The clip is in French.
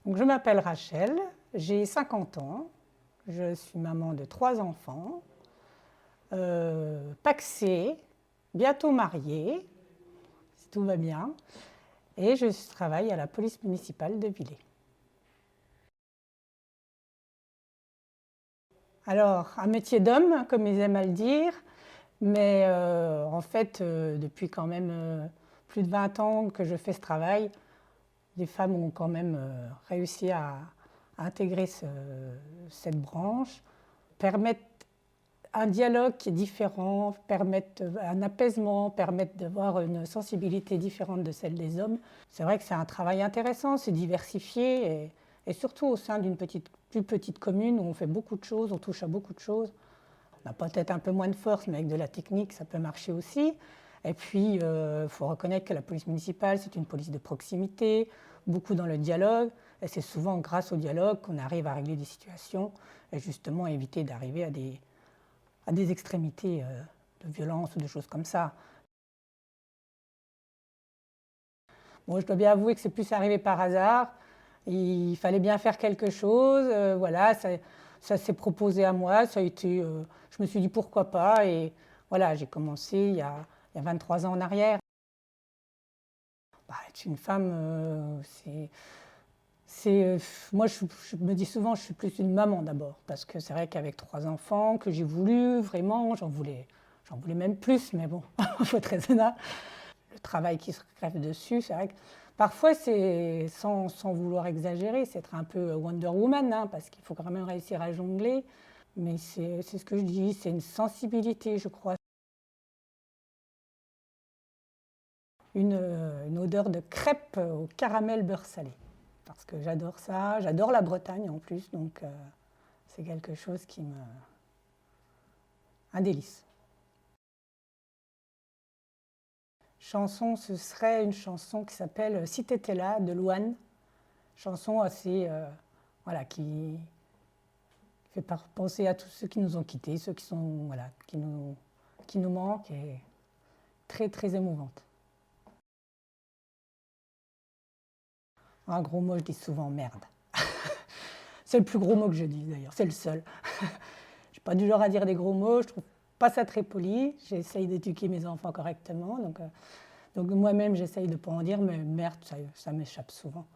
Donc, je m'appelle Rachel, j'ai 50 ans, je suis maman de 3 enfants, pacsée, bientôt mariée, si tout va bien, et je travaille à la police municipale de Villers. Alors, un métier d'homme, comme ils aiment à le dire, mais en fait, depuis quand même plus de 20 ans que je fais ce travail, les femmes ont quand même réussi à intégrer cette branche, permettent un dialogue qui est différent, permettent un apaisement, permettent d'avoir une sensibilité différente de celle des hommes. C'est vrai que c'est un travail intéressant, c'est diversifié, et surtout au sein d'une plus petite commune où on fait beaucoup de choses, on touche à beaucoup de choses. On a peut-être un peu moins de force, mais avec de la technique, ça peut marcher aussi. Et puis, il faut reconnaître que la police municipale, c'est une police de proximité, beaucoup dans le dialogue, et c'est souvent grâce au dialogue qu'on arrive à régler des situations et justement éviter d'arriver à des extrémités de violence ou de choses comme ça. Bon, je dois bien avouer que c'est plus arrivé par hasard. Il fallait bien faire quelque chose, voilà, ça s'est proposé à moi, ça a été, je me suis dit pourquoi pas, et voilà, j'ai commencé il y a 23 ans en arrière. Bah, être une femme, moi je me dis souvent, je suis plus une maman d'abord, parce que c'est vrai qu'avec 3 enfants, que j'ai voulu, vraiment, j'en voulais même plus, mais bon, il faut être raisonnable. Le travail qui se greffe dessus, c'est vrai que parfois, c'est sans vouloir exagérer, c'est être un peu Wonder Woman, hein, parce qu'il faut quand même réussir à jongler. Mais c'est ce que je dis, c'est une sensibilité, je crois. Une odeur de crêpe au caramel beurre salé. Parce que j'adore ça, j'adore la Bretagne en plus, donc c'est quelque chose qui me... un délice. Chanson, ce serait une chanson qui s'appelle Si t'étais là de Louane. Chanson assez, voilà, qui fait penser à tous ceux qui nous ont quittés, ceux qui sont, voilà, qui nous manquent, et très très émouvante. Un gros mot, je dis souvent merde. C'est le plus gros mot que je dis d'ailleurs, c'est le seul. Je ne suis pas du genre à dire des gros mots, je trouve pas ça très poli. J'essaye d'éduquer mes enfants correctement, donc moi-même j'essaye de ne pas en dire, mais merde, ça m'échappe souvent.